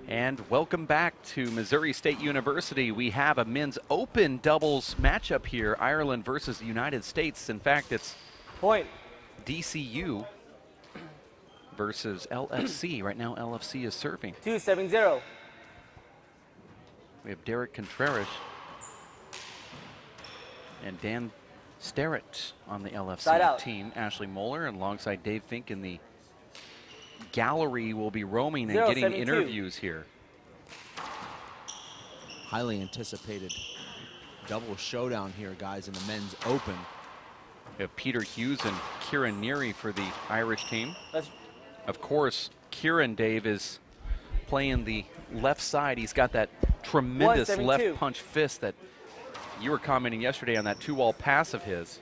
And welcome back to Missouri State University. We have a men's open doubles matchup here, Ireland versus the United States. In fact, it's point DCU versus LFC. Right now, LFC is serving. 2-7-0. We have Derek Contreras and Dan Sterret on the LFC team. Ashley Moeller and alongside Dave Fink in the gallery will be roaming and getting interviews here. Highly anticipated double showdown here, guys, in the men's open. We have Peter Hughes and Kieran Neary for the Irish team. Of course, Kieran, Dave, is playing the left side. He's got that tremendous left punch fist that you were commenting yesterday on that two-wall pass of his.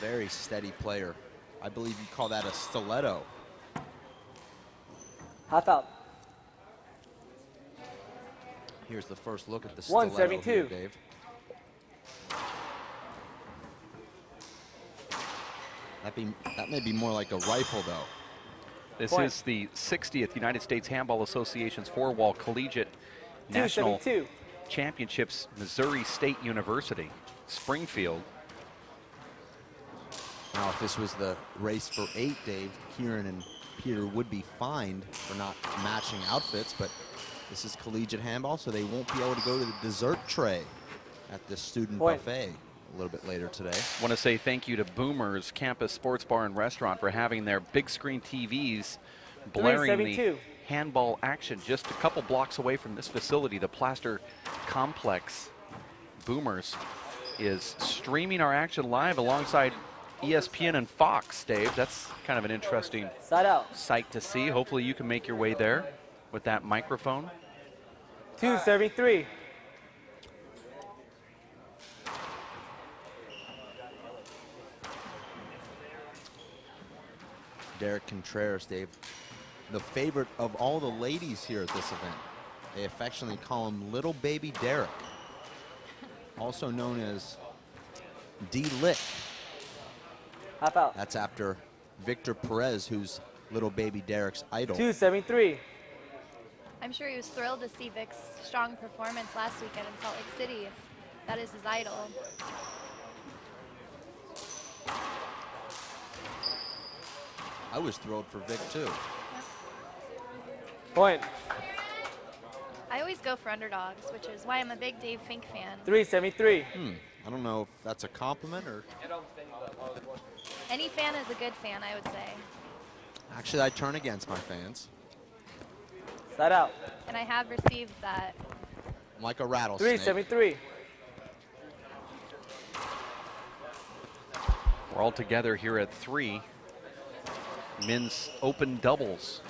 Very steady player. I believe you call that a stiletto. Half out. Here's the first look at the stiletto here, Dave. That may be more like a rifle, though. This is the 60th United States Handball Association's four-wall collegiate national championships, Missouri State University, Springfield. Now, if this was the race for 8, Dave, Kieran and Peter would be fined for not matching outfits, but this is collegiate handball, so they won't be able to go to the dessert tray at the student buffet a little bit later today. I want to say thank you to Boomers Campus Sports Bar and Restaurant for having their big screen TVs blaring the handball action just a couple blocks away from this facility, the Plaster Complex. Boomers is streaming our action live alongside ESPN and Fox, Dave. That's kind of an interesting sight to see. Hopefully you can make your way there with that microphone. 2-73. Derek Contreras, Dave, the favorite of all the ladies here at this event. They affectionately call him Little Baby Derek, also known as D-Lick. Half out. That's after Victor Perez, who's Little Baby Derek's idol. 2-73. I'm sure he was thrilled to see Vic's strong performance last weekend in Salt Lake City, if that is his idol. I was thrilled for Vic, too. Yep. Point. I always go for underdogs, which is why I'm a big Dave Fink fan. 3-73. I don't know if that's a compliment or... Any fan is a good fan, I would say. Actually, I turn against my fans. Side out. And I have received that. I'm like a rattlesnake. 3-73. We're all together here at 3. Men's open doubles.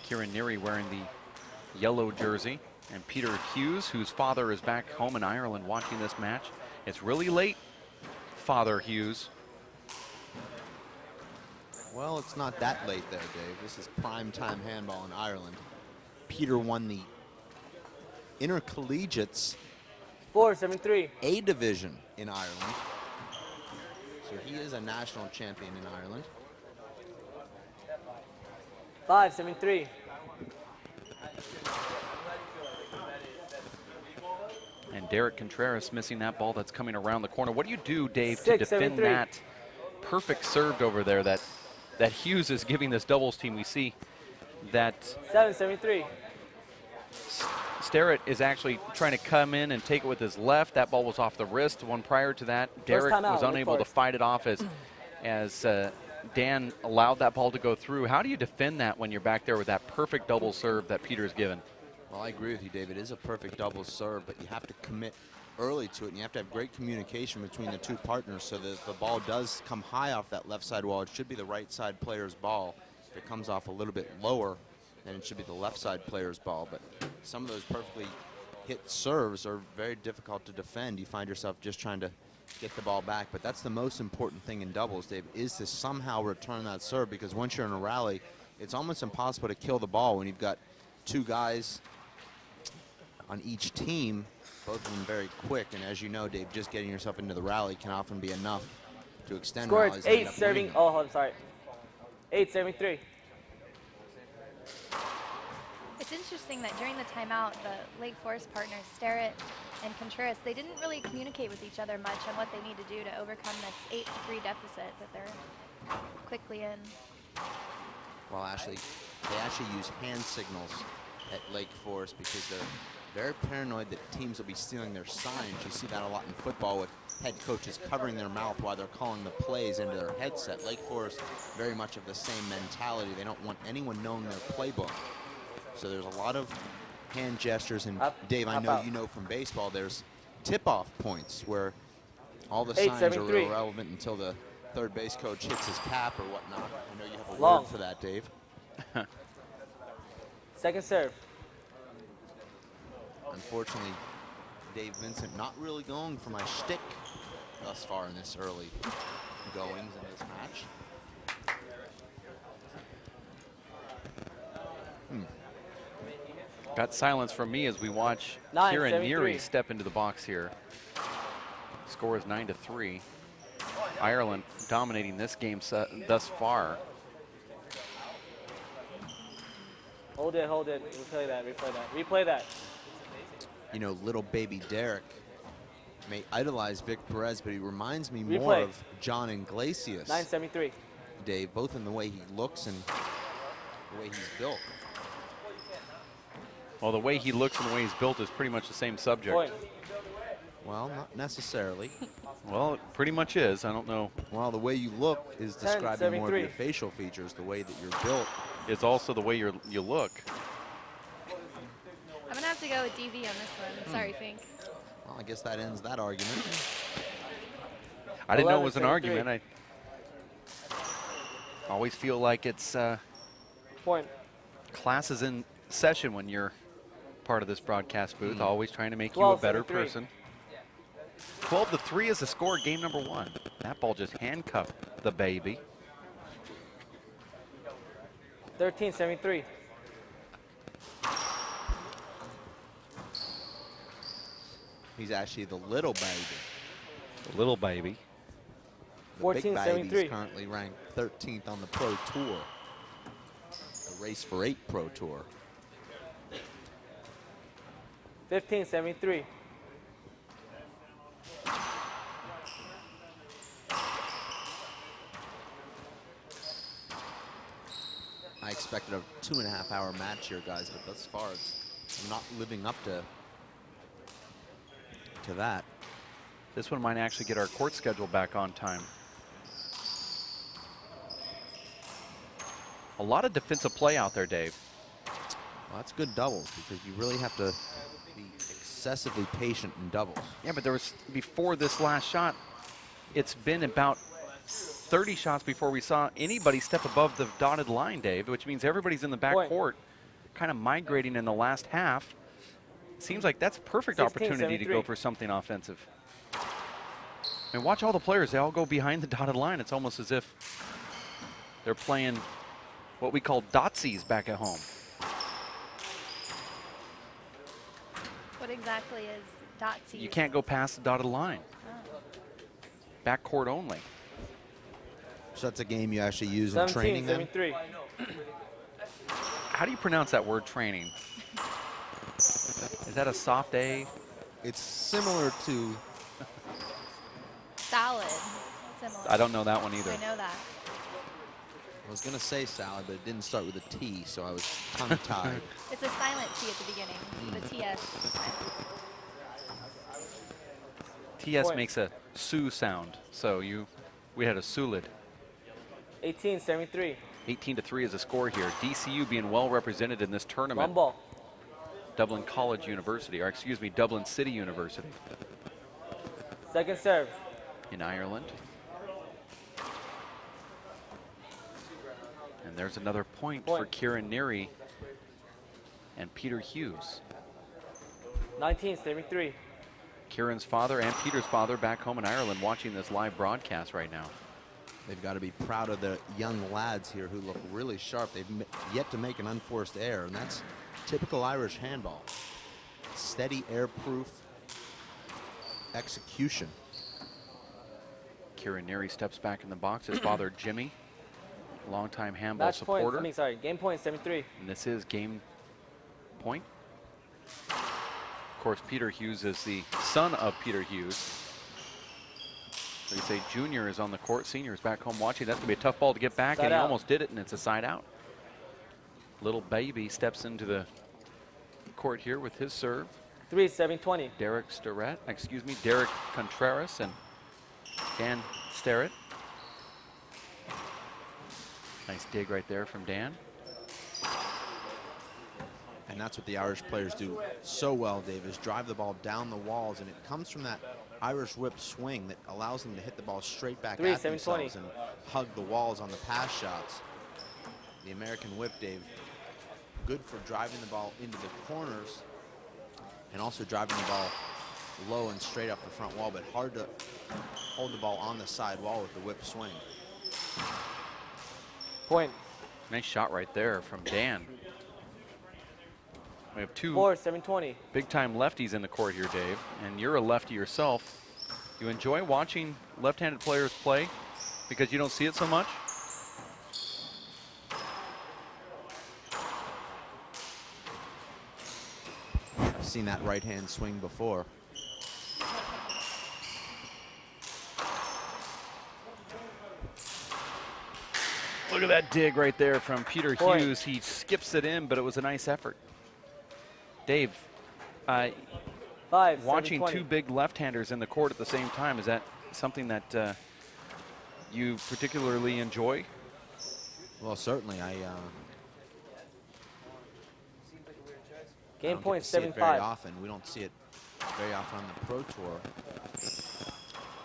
Kieran Neary wearing the yellow jersey, and Peter Hughes, whose father is back home in Ireland watching this match. It's really late, Father Hughes. Well, it's not that late there, Dave. This is prime time handball in Ireland. Peter won the Intercollegiates 4-7-3 A division in Ireland. So he is a national champion in Ireland. 5-7-3. And Derek Contreras missing that ball that's coming around the corner. What do you do, Dave, to defend that perfect serve over there that Hughes is giving this doubles team? We see that 7-7-3. Sterret is actually trying to come in and take it with his left. That ball was off the wrist. One prior to that, Derek was unable to fight it off as Dan allowed that ball to go through. How do you defend that when you're back there with that perfect double serve that Peter's given? Well, I agree with you, David. It is a perfect double serve, but you have to commit early to it, and you have to have great communication between the two partners so that if the ball does come high off that left side wall, it should be the right side player's ball. If it comes off a little bit lower, then it should be the left side player's ball. But some of those perfectly hit serves are very difficult to defend. You find yourself just trying to get the ball back. But that's the most important thing in doubles, Dave, is to somehow return that serve, because once you're in a rally, it's almost impossible to kill the ball when you've got two guys on each team, both of them very quick. And as you know, Dave, just getting yourself into the rally can often be enough to extend Score rallies. 8 serving. Oh, I'm sorry. 8-73. It's interesting that during the timeout, the Lake Forest partners, Sterret and Contreras, they didn't really communicate with each other much on what they need to do to overcome this 8-3 deficit that they're quickly in. Well, they actually use hand signals at Lake Forest because they're very paranoid that teams will be stealing their signs. You see that a lot in football with head coaches covering their mouth while they're calling the plays into their headset. Lake Forest, very much of the same mentality. They don't want anyone knowing their playbook. So there's a lot of hand gestures. And Dave, I know you know from baseball, there's tip-off points where all the signs are irrelevant until the third base coach hits his cap or whatnot. I know you have a word for that, Dave. Second serve. Unfortunately, Dave Vincent not really going for my shtick thus far in this early goings in this match. Got silence from me as we watch 9-73. Kieran Neary step into the box here. Score is 9-3. Ireland dominating this game thus far. Hold it, hold it. Replay that, replay that, replay that. You know, little baby Derek may idolize Vic Perez, but he reminds me more of John Iglesias. 9-73. Dave, both in the way he looks and the way he's built. Well, the way he looks and the way he's built is pretty much the same subject. Point. Well, not necessarily. Well, it pretty much is. I don't know. Well, the way you look is describing more of 10-73. your facial features. The way that you're built It's also the way you look. I'm going to have to go with DV on this one. Sorry, Fink. Well, I guess that ends that argument. I didn't know it was an 11-73. argument. I always feel like it's Point. classes in session when you're part of this broadcast booth, always trying to make you a better 12-73. person. 12-3 is the score, game number 1. That ball just handcuffed the baby. 13-73. He's actually the little baby. The little baby. The big baby's 14-73. currently ranked 13th on the Pro Tour. The Race for 8 Pro Tour. 15-73. I expected a 2.5-hour match here, guys, but thus far it's not living up to that. This one might actually get our court schedule back on time. A lot of defensive play out there, Dave. Well, that's good doubles because you really have to be excessively patient in doubles. Yeah, but there was, before this last shot, it's been about 30 shots before we saw anybody step above the dotted line, Dave, which means everybody's in the back court kind of migrating in the last half. Seems like that's a perfect opportunity to go for something offensive. And watch all the players, they all go behind the dotted line. It's almost as if they're playing what we call dotsies back at home. What exactly is dotsies? You can't go past the dotted line. Oh. Back court only. So that's a game you actually use in training then? 17-73. How do you pronounce that word, training? Is that a soft A? It's similar to... Salad. Similar. I don't know that one either. I know that. I was going to say salad, but it didn't start with a T, so I was tongue-tied. It's a silent T at the beginning. The TS. TS makes a Sioux sound, so we had a Sulid. 18-73. 18-3 is the score here. DCU being well represented in this tournament. Handball. Dublin College University, or excuse me, Dublin City University Second serve. in Ireland. And there's another point for Kieran Neary and Peter Hughes. 19-73. Kieran's father and Peter's father back home in Ireland watching this live broadcast right now. They've got to be proud of the young lads here who look really sharp. They've yet to make an unforced error, and that's typical Irish handball. Steady, air-proof execution. Kieran Neary steps back in the box. His father, Jimmy, longtime handball Match supporter. point. I mean, sorry, game point 73. And this is game point. Of course, Peter Hughes is the son of Peter Hughes. They say junior is on the court, senior is back home watching. That's going to be a tough ball to get back, and he almost did it, and it's a side out. Little baby steps into the court here with his serve. 3-7-20. Derek Contreras and Dan Sterret. Nice dig right there from Dan. And that's what the Irish players do so well, Dave, is drive the ball down the walls, and it comes from that Irish whip swing that allows them to hit the ball straight back at themselves and hug the walls on the pass shots. The American whip, Dave, good for driving the ball into the corners and also driving the ball low and straight up the front wall, but hard to hold the ball on the side wall with the whip swing. Point. Nice shot right there from Dan. We have two 4-7-20. big-time lefties in the court here, Dave, and you're a lefty yourself. You enjoy watching left-handed players play because you don't see it so much? I've seen that right-hand swing before. Look at that dig right there from Peter Hughes. He skips it in, but it was a nice effort. Dave, watching two big left-handers in the court at the same time, is that something that you particularly enjoy? Well, certainly. Game point 75. Very often. We don't see it very often on the Pro Tour.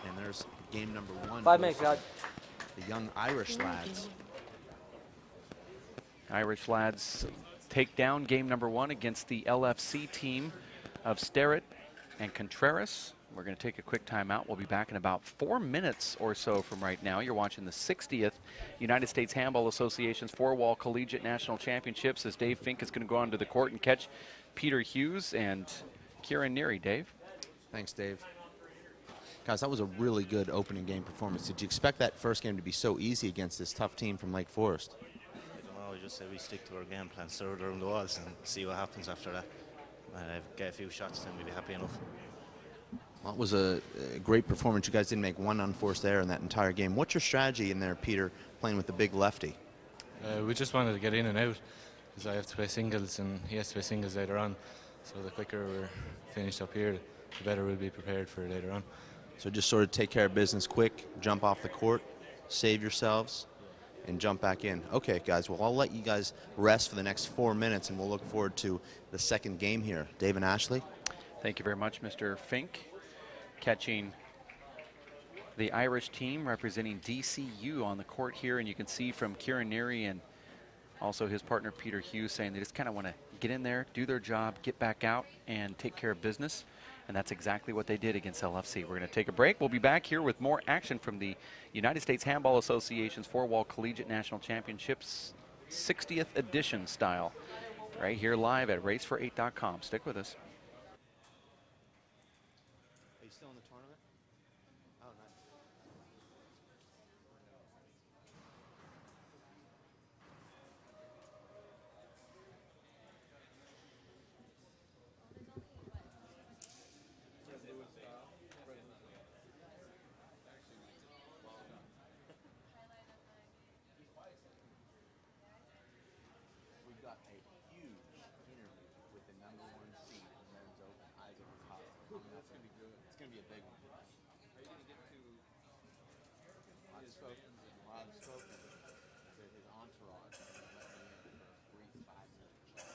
And there's game number 1. 5 minutes, guys. The young Irish lads. Irish lads take down game number 1 against the LFC team of Sterret and Contreras. We're going to take a quick timeout. We'll be back in about 4 minutes or so from right now. You're watching the 60th United States Handball Association's four-wall collegiate national championships as Dave Fink is going to go onto the court and catch Peter Hughes and Kieran Neary. Dave? Thanks, Dave. Guys, that was a really good opening game performance. Did you expect that first game to be so easy against this tough team from Lake Forest? I just say we stick to our game plan, serve around the walls and see what happens after that. Get a few shots, then we'll be happy enough. Well, it was a great performance. You guys didn't make one unforced error in that entire game. What's your strategy in there, Peter, playing with the big lefty? We just wanted to get in and out, because I have to play singles and he has to play singles later on. So the quicker we're finished up here, the better we'll be prepared for later on. So just sort of take care of business quick, jump off the court, save yourselves, and jump back in. Okay, guys, well, I'll let you guys rest for the next 4 minutes, and we'll look forward to the second game here. Dave and Ashley? Thank you very much, Mr. Fink. Catching the Irish team representing DCU on the court here, and you can see from Kieran Neary and also his partner Peter Hughes saying they just kind of want to get in there, do their job, get back out, and take care of business. And that's exactly what they did against LFC. We're going to take a break. We'll be back here with more action from the United States Handball Association's four-wall collegiate national championships 60th edition style right here live at racefor8.com. Stick with us. Are you still in the tournament? Oh, nice. We've got a huge interview with the #1 seed in men's open, Isaac Cobb. That's going to be good. It's going to be a big one. Are you going to get to unspoken to his entourage and let me in for a brief 5-minute chat?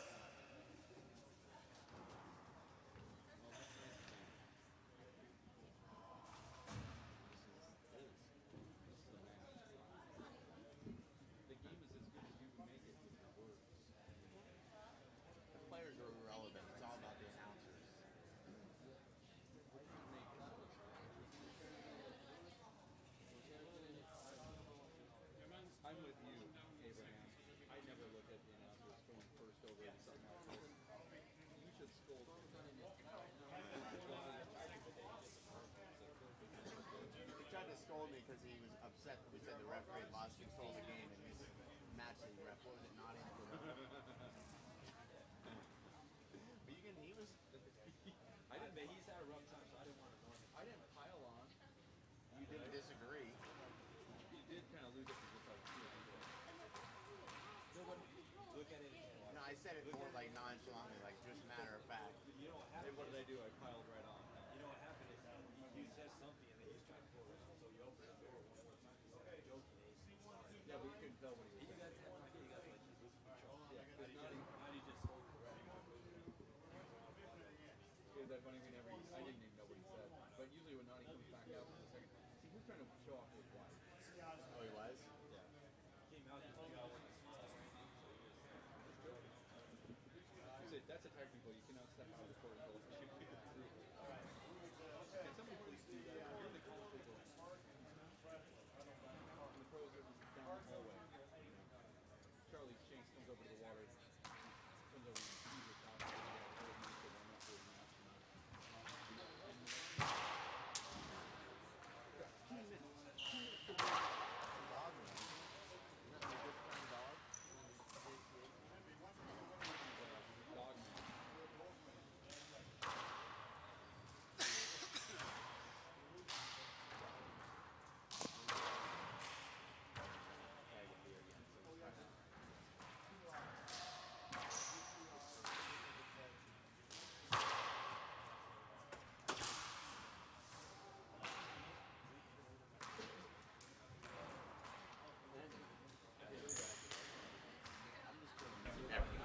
The players are irrelevant. It's all about the announcers. I'm with you, Abraham. I never look at the announcers going first over to something like this. You should scold. He tried to scold me because he was upset that we said the referee lost control of the game, and he's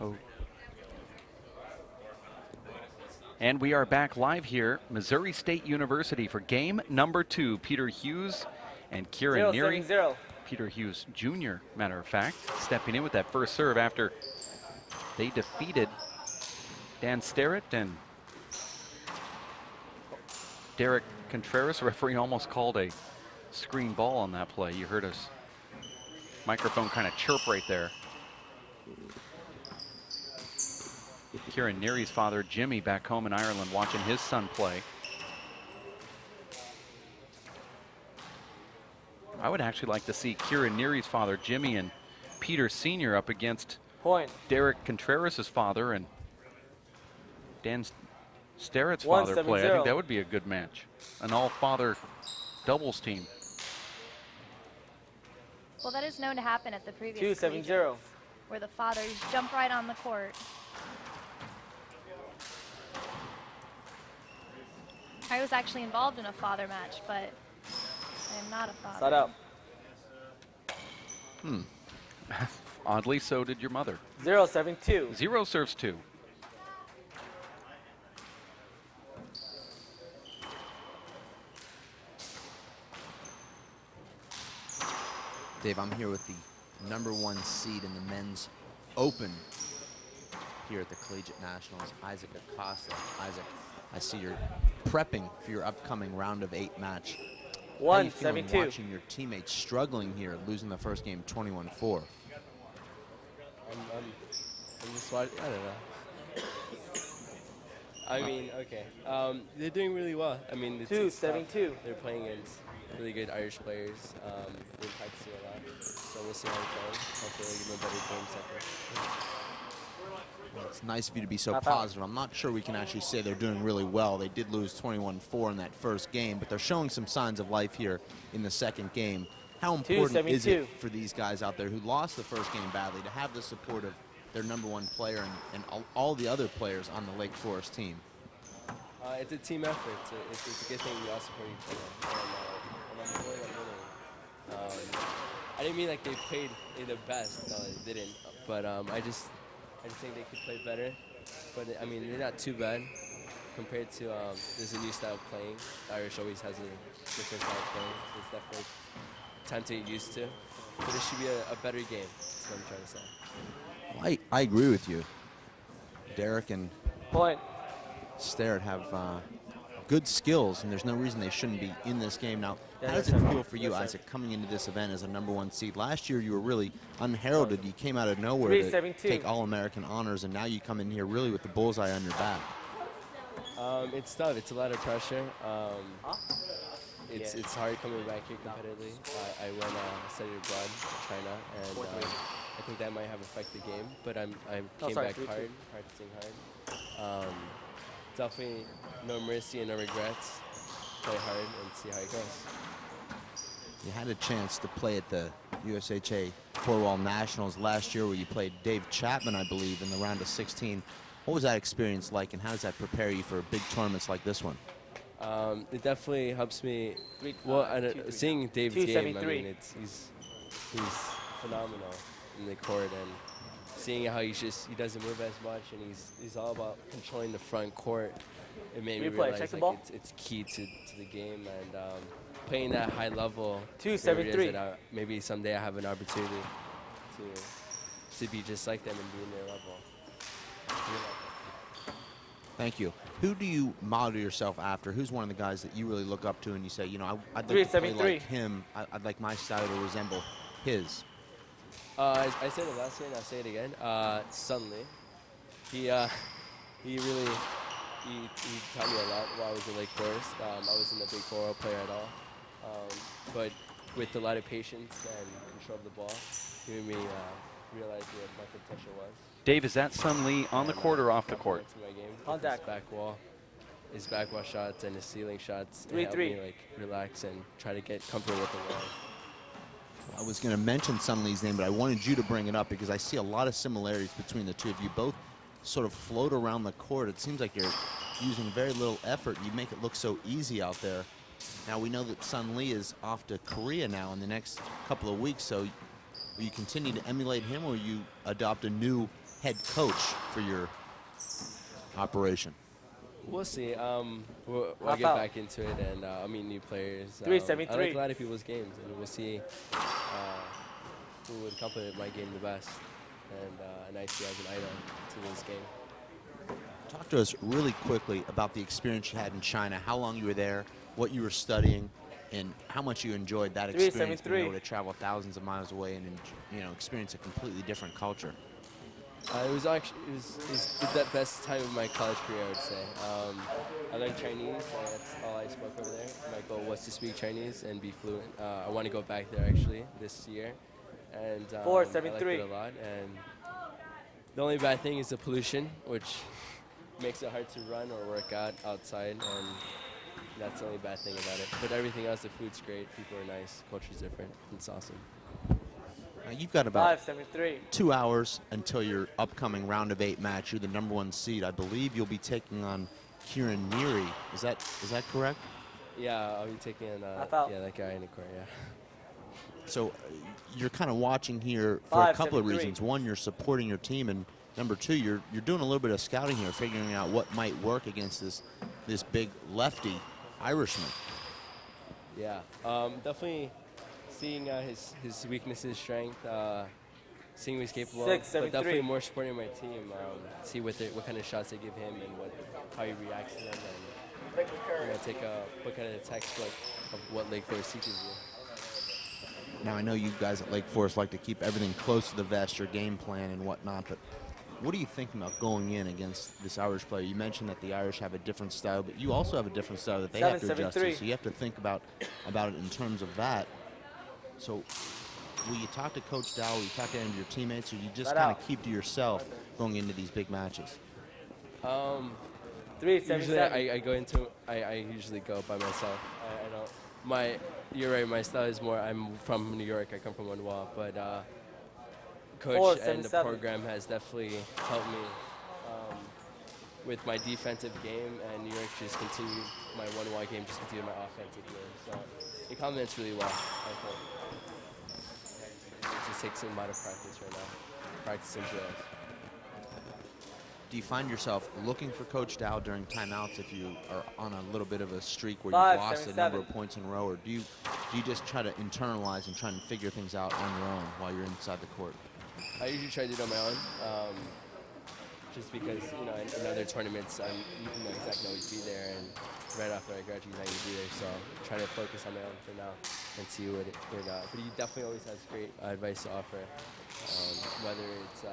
Oh. And we are back live here, Missouri State University, for game number 2. Peter Hughes and Kieran Neary. 0-7-0. Peter Hughes Jr., matter of fact, stepping in with that first serve after they defeated Dan Sterret and Derek Contreras. The referee almost called a screen ball on that play. You heard his microphone kind of chirp right there. Kieran Neary's father, Jimmy, back home in Ireland watching his son play. I would actually like to see Kieran Neary's father, Jimmy, and Peter Sr. up against Derek Contreras' father and Dan Sterret's father play. I think that would be a good match. An all-father doubles team. Well, that is known to happen at the previous 2-7-0. where the fathers jump right on the court. I was actually involved in a father match, but I am not a father. Side up. Oddly, so did your mother. 0-7-2. 0 serves 2. Dave, I'm here with the #1 seed in the men's open here at the Collegiate Nationals, Isaac Acosta. Isaac, I see you're prepping for your upcoming round of 8 match. 1-7-2. Watching your teammates struggling here, losing the first game 21-4. I'm just watching. I don't know. I mean, okay. They're doing really well. I mean, it's 2-7-2. They're playing against really good Irish players. They're practicing a lot, so we'll see how it goes. Hopefully, they'll give them a better game second. Well, it's nice of you to be so positive. I'm not sure we can actually say they're doing really well. They did lose 21-4 in that first game, but they're showing some signs of life here in the second game. How important is it for these guys out there who lost the first game badly to have the support of their #1 player and all the other players on the Lake Forest team? It's a team effort. It's a good thing we all support each other. And I'm really winning. I didn't mean like they played the best. No, they didn't. But I just think they could play better. But I mean, they're not too bad compared to there's a new style of playing. The Irish always has a different style of playing. So it's definitely time to get used to. But it should be a better game. That's what I'm trying to say. Well, I agree with you. Derek and Sterret have good skills, and there's no reason they shouldn't be in this game. Now, how does it feel for you, Isaac, coming into this event as a #1 seed? Last year, you were really unheralded. You came out of nowhere to take All-American honors, and now you come in here really with the bullseye on your back. It's tough. It's a lot of pressure. it's hard coming back here competitively. I went studied abroad in China, and I think that might have affected the game. But I came back hard, practicing hard. Definitely no mercy and no regrets. Play hard and see how it goes. You had a chance to play at the USHA Four-Wall Nationals last year where you played Dave Chapman, I believe, in the round of 16. What was that experience like, and how does that prepare you for big tournaments like this one? It definitely helps me. Well, seeing Dave's game, I mean, he's phenomenal in the court, and seeing how he doesn't move as much, and he's all about controlling the front court. It made me realize like, it's key to the game, and playing that high level. 273. Maybe someday I have an opportunity to be just like them and be in their level. Thank you. Who do you model yourself after? Who's one of the guys that you really look up to and you say, you know, I'd like to play like him. I'd like my style to resemble his? I said it last year and I'll say it again. Suddenly, he really taught me a lot while I was in Lake Forest. I wasn't a big ball player at all, but with a lot of patience and control of the ball, he made me realize what my potential was. Dave, is that Sun Lee on the court or off the court? Contact. His back wall shots and his ceiling shots help me like relax and try to get comfortable with the wall. I was going to mention Sun Lee's name, but I wanted you to bring it up because I see a lot of similarities between the two of you. Both sort of float around the court. It seems like you're using very little effort. You make it look so easy out there. Now we know that Sun Lee is off to Korea now in the next couple of weeks, so will you continue to emulate him, or will you adopt a new head coach for your operation? We'll see. We'll get back into it, and I'll meet new players. 373. I like a lot of people's games, and we'll see who would complement my game the best, and I see as an item to this game. Talk to us really quickly about the experience you had in China, how long you were there, what you were studying, and how much you enjoyed that experience, being able to travel thousands of miles away and experience a completely different culture. It was the best time of my college career, I would say. I learned Chinese. That's all I spoke over there. My goal was to speak Chinese and be fluent. I want to go back there actually this year, and I liked it a lot. And the only bad thing is the pollution, which makes it hard to run or work out outside, and that's the only bad thing about it. But everything else, the food's great, people are nice, culture's different. It's awesome. Now you've got about 2 hours until your upcoming round of 8 match. You're the #1 seed. I believe you'll be taking on Kieran Neary. Is that correct? Yeah, I'll be taking that guy in the court. Yeah. So you're kind of watching here for a couple of reasons. One, you're supporting your team, and number two, you're doing a little bit of scouting here, figuring out what might work against this big lefty Irishman. Yeah, definitely seeing his weaknesses, strength, seeing what he's capable of, but definitely more supporting my team, see what kind of shots they give him and how he reacts to them, and take a look at a textbook of what Lake Forest teaches you. Now I know you guys at Lake Forest like to keep everything close to the vest, your game plan and whatnot, but what are you thinking about going in against this Irish player? You mentioned that the Irish have a different style, but you also have a different style that they have to adjust to, so you have to think about it in terms of that. So will you talk to Coach Dow, will you talk to any of your teammates, or you just kind of keep to yourself going into these big matches? Usually I usually go by myself. You're right, my style is more, I'm from New York, I come from Handball, but Coach and the program has definitely helped me with my defensive game, and New York just continued, my one-wall game just continued my offensive game. So it complements really well, I think. It just takes a lot of practice right now, practice and drills. Do you find yourself looking for Coach Dow during timeouts if you are on a little bit of a streak where you've lost a number of points in a row, or do you just try to internalize and try and figure things out on your own while you're inside the court? I usually try to do it on my own, just because in other tournaments I'm exactly always be there, and right after I graduate I need to be there. So I try to focus on my own for now and see what it turned out. But he definitely always has great advice to offer, whether it's.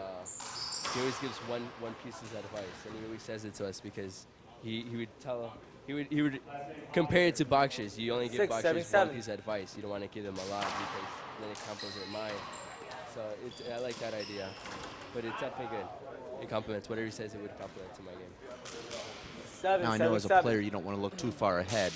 He always gives one piece of advice, and he always says it to us because he he would compare it to boxers. You only give 6, boxers 7, one piece of advice. You don't want to give them a lot because then it compliments their mind. So I like that idea, but it's definitely good. It complements whatever he says. It would complement to my game. 7, Now I 7, know as a 7. player you don't want to look too far ahead,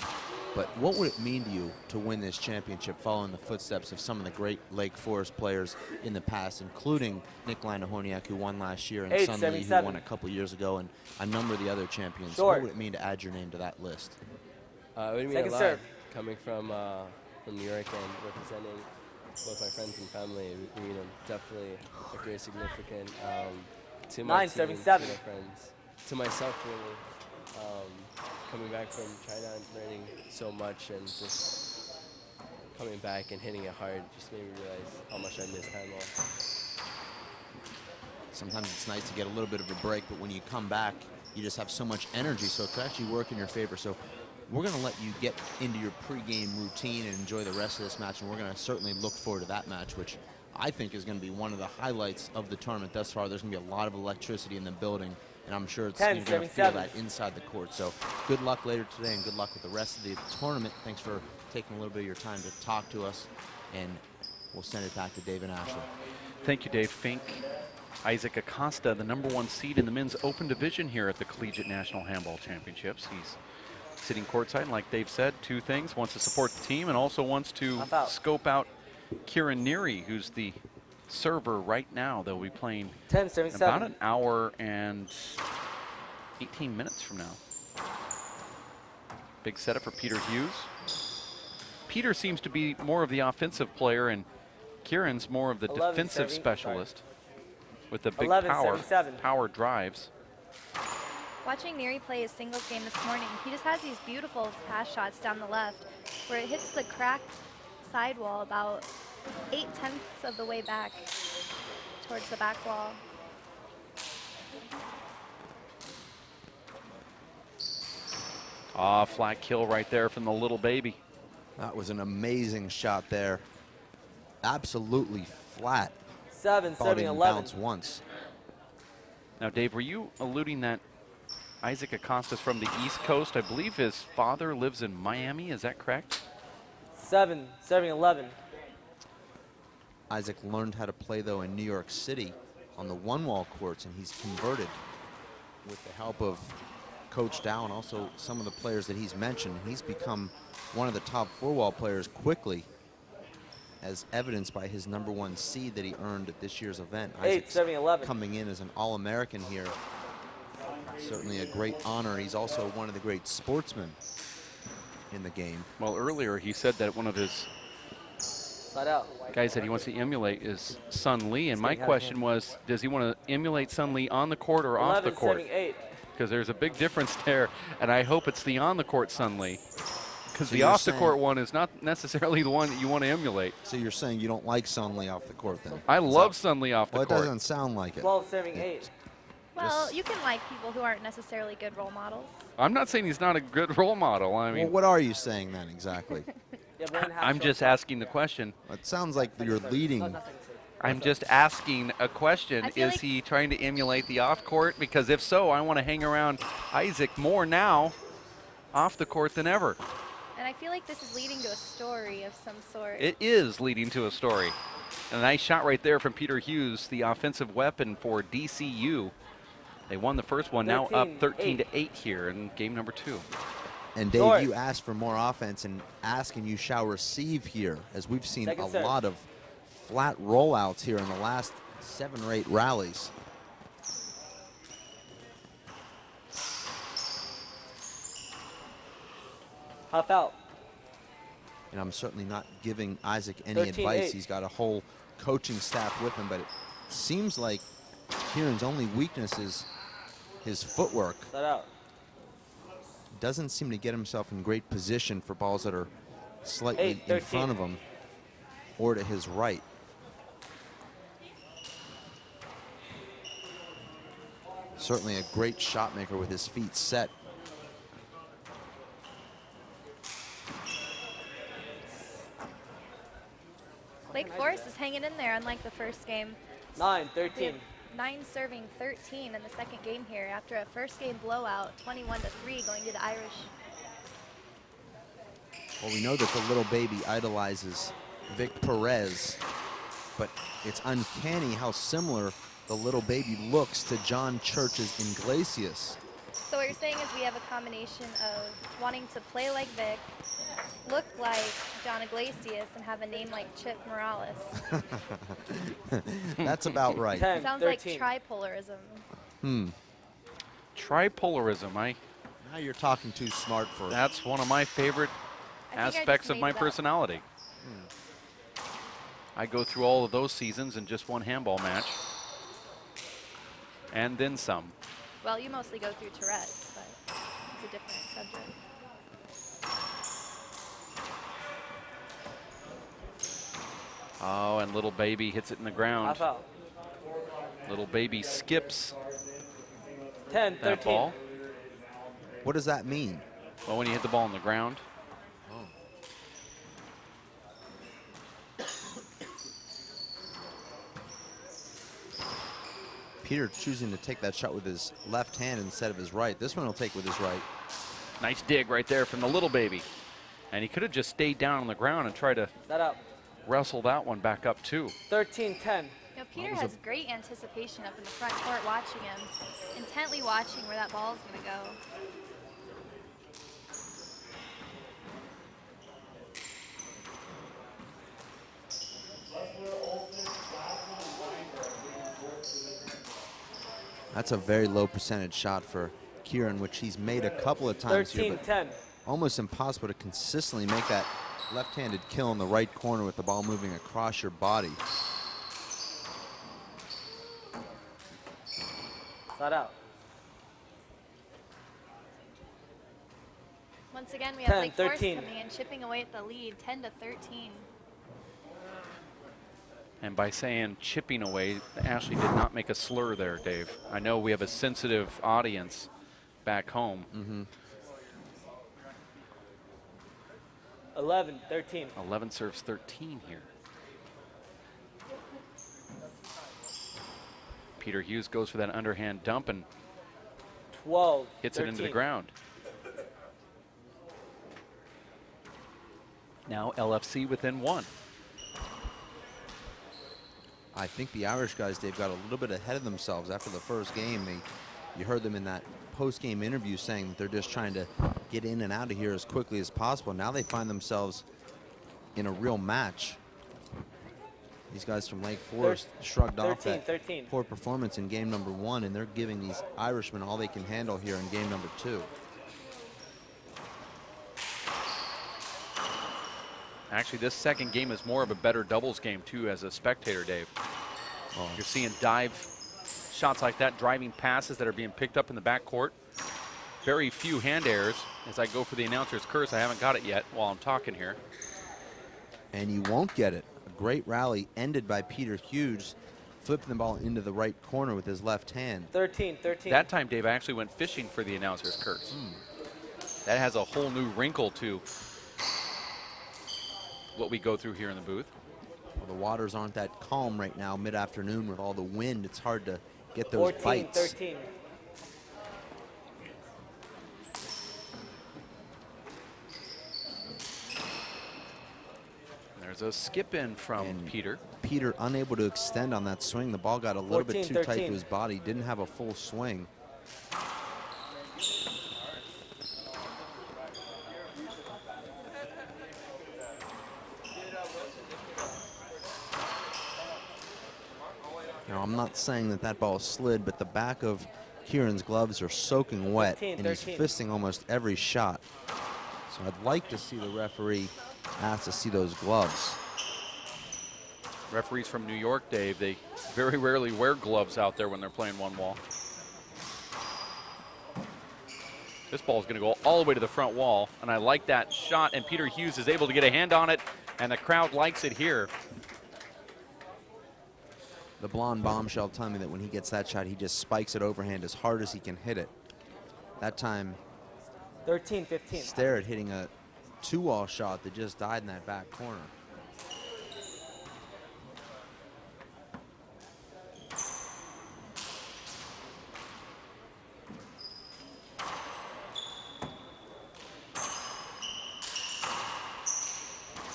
but what would it mean to you to win this championship following the footsteps of some of the great Lake Forest players in the past, including Nick Landahoniak, who won last year, and 8, Sun 7, Lee, who 7. won a couple years ago, and a number of the other champions? Short. What would it mean to add your name to that list? It would mean Second a lot serve. coming from New York and representing both my friends and family. It would mean definitely a great significant to my 9, team, 7, to 7. my friends, to myself really. Coming back from China and learning so much and just coming back and hitting it hard just made me realize how much I missed handball. Sometimes it's nice to get a little bit of a break, but when you come back, you just have so much energy, so it could actually work in your favor. So we're going to let you get into your pregame routine and enjoy the rest of this match, and we're going to certainly look forward to that match, which I think is going to be one of the highlights of the tournament thus far. There's going to be a lot of electricity in the building, and I'm sure 10, you're going to 7, feel 7. that inside the court. So good luck later today, and good luck with the rest of the tournament. Thanks for taking a little bit of your time to talk to us, and we'll send it back to Dave and Ashley. Thank you, Dave Fink. Isaac Acosta, the #1 seed in the men's open division here at the Collegiate National Handball Championships. He's sitting courtside, and like Dave said, two things: wants to support the team and also wants to scope out Kieran Neary, who's the server right now. They'll be playing 10, 7, in about 7. an hour and 18 minutes from now. Big setup for Peter Hughes. Peter seems to be more of the offensive player, and Kieran's more of the 11, defensive 7, specialist with the big 11, power, 7, 7. power drives. Watching Neary play his singles game this morning, he just has these beautiful pass shots down the left where it hits the cracked sidewall about 8/10 of the way back towards the back wall. Ah, flat kill right there from the little baby. That was an amazing shot there. Absolutely flat. 7, Thought 7, he didn't 11. bounce once. Now, Dave, were you alluding that Isaac Acosta's from the East Coast? I believe his father lives in Miami. Is that correct? 7, 7, 11. Isaac learned how to play, though, in New York City on the one-wall courts, and he's converted with the help of Coach Dow and also some of the players that he's mentioned. He's become one of the top four-wall players quickly, as evidenced by his #1 seed that he earned at this year's event. 8, 7, 11. Coming in as an All-American here. Certainly a great honor. He's also one of the great sportsmen in the game. Well, earlier he said that one of his Side out. guys that he wants to emulate is Sun Lee, and my question was, does he want to emulate Sun Lee on the court or 11, off the court? 7, 8. Because there's a big difference there, and I hope it's the on-the-court Sun Lee, because So the you're off-the-court saying- one is not necessarily the one that you want to emulate. So you're saying you don't like Sun Lee off the court, then? I love Sun Lee off the Well, it court. doesn't sound like it. 12, 7, 8. Well, you can like people who aren't necessarily good role models. I'm not saying he's not a good role model. I Well, mean, what are you saying then exactly? Yeah, but I'm just asking the question. It sounds like you're leading. I'm just asking a question. I feel Is like- he trying to emulate the off-court? Because if so, I want to hang around Isaac more now off the court than ever. And I feel like this is leading to a story of some sort. It is leading to a story. And a nice shot right there from Peter Hughes, the offensive weapon for DCU. They won the first one, now up 13-8 here in game #2. And Dave, Short. you asked for more offense, and ask and you shall receive here, as we've seen Second a serve. lot of flat rollouts here in the last 7 or 8 rallies. Half out. And I'm certainly not giving Isaac any 13-8. advice. He's got a whole coaching staff with him, but it seems like Kieran's only weakness is his footwork. Side out. Doesn't seem to get himself in great position for balls that are slightly 8, in 13. front of him or to his right. Certainly a great shot maker with his feet set. Lake Forest is hanging in there, unlike the first game. 9, They have 13. 9 serving 13 in the second game here after a first game blowout, 21-3 going to the Irish. Well, we know that the little baby idolizes Vic Perez, but it's uncanny how similar the little baby looks to John Church's Iglesias. So what you're saying is we have a combination of wanting to play like Vic, look like John Iglesias, and have a name like Chip Morales. That's about right. 10, Sounds 13. like tripolarism. Tripolarism, Now you're talking too smart for it. that's one of my favorite I think I aspects just of made my it up. personality. I go through all of those seasons in just one handball match. And then some. Well, you mostly go through Tourette's, but it's a different subject. Oh, and little baby hits it in the ground. Half out. Little baby skips 10, that 13. ball. What does that mean? Well, when you hit the ball on the ground. Peter choosing to take that shot with his left hand instead of his right. This one he'll take with his right. Nice dig right there from the little baby. And he could have just stayed down on the ground and tried to Set up. wrestle that one back up too. 13, 10. You know, Peter has great anticipation up in the front court watching him, intently watching where that ball is going to go. That's a very low percentage shot for Kieran, which he's made a couple of times 13, here, but 10. almost impossible to consistently make that left-handed kill in the right corner with the ball moving across your body. Set out. Once again, we have 10, Lake Forest 13. coming in, chipping away at the lead, 10 to 13. And by saying chipping away, Ashley did not make a slur there, Dave. I know we have a sensitive audience back home. 11, 13. 11 serves 13 here. Peter Hughes goes for that underhand dump and 12, hits 13. it into the ground. Now LFC within one. I think the Irish guys, they've got a little bit ahead of themselves after the first game. You heard them in that post-game interview saying that they're just trying to get in and out of here as quickly as possible. Now they find themselves in a real match. These guys from Lake Forest shrugged off that 13. poor performance in game number 1, and they're giving these Irishmen all they can handle here in game number 2. Actually, this second game is more of a better doubles game, too, as a spectator, Dave. Oh. You're seeing dive shots like that, driving passes that are being picked up in the backcourt. Very few hand errors. As I go for the announcer's curse, I haven't got it yet while I'm talking here. And you won't get it. A great rally ended by Peter Hughes, flipping the ball into the right corner with his left hand. 13, 13. That time, Dave, I actually went fishing for the announcer's curse. That has a whole new wrinkle to what we go through here in the booth. Well, the waters aren't that calm right now, mid-afternoon with all the wind. It's hard to get those 14, bites. 13. There's a skip in from And Peter. Peter unable to extend on that swing. The ball got a little 14, bit too tight 13. to his body. Didn't have a full swing. Now, I'm not saying that that ball slid, but the back of Kieran's gloves are soaking wet, 15, and he's 13. fisting almost every shot. So I'd like to see the referee ask to see those gloves. Referees from New York, Dave, they very rarely wear gloves out there when they're playing one wall. This ball is going to go all the way to the front wall, and I like that shot, and Peter Hughes is able to get a hand on it, and the crowd likes it here. The blonde bombshell telling me that when he gets that shot, he just spikes it overhand as hard as he can hit it. That time, 13, 15. Sterret hitting a two-wall shot that just died in that back corner.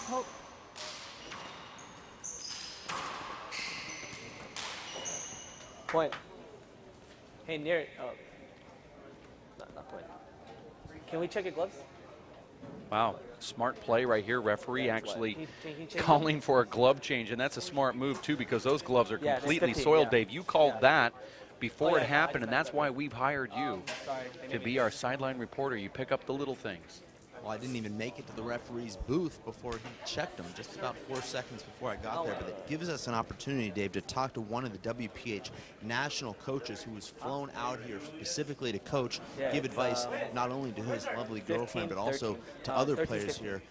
Hold. Point. Hey, Neary. Oh. Not point. Can we check your gloves? Wow, smart play right here. Referee Yeah, it's actually wet. Can you check calling for a glove change, and that's a smart move too because those gloves are Yeah, it's completely 15, soiled, yeah. Dave. You called Yeah. that before Oh, it yeah, happened, I and just that's messed why up. we've hired you Sorry. to be our sideline reporter. You pick up the little things. Well, I didn't even make it to the referee's booth before he checked them, just about 4 seconds before I got there. But it gives us an opportunity, Dave, to talk to one of the WPH national coaches who was flown out here specifically to coach, Yeah, give it's, advice not only to his lovely 15, girlfriend, but also 13, to other 13, players 15. here.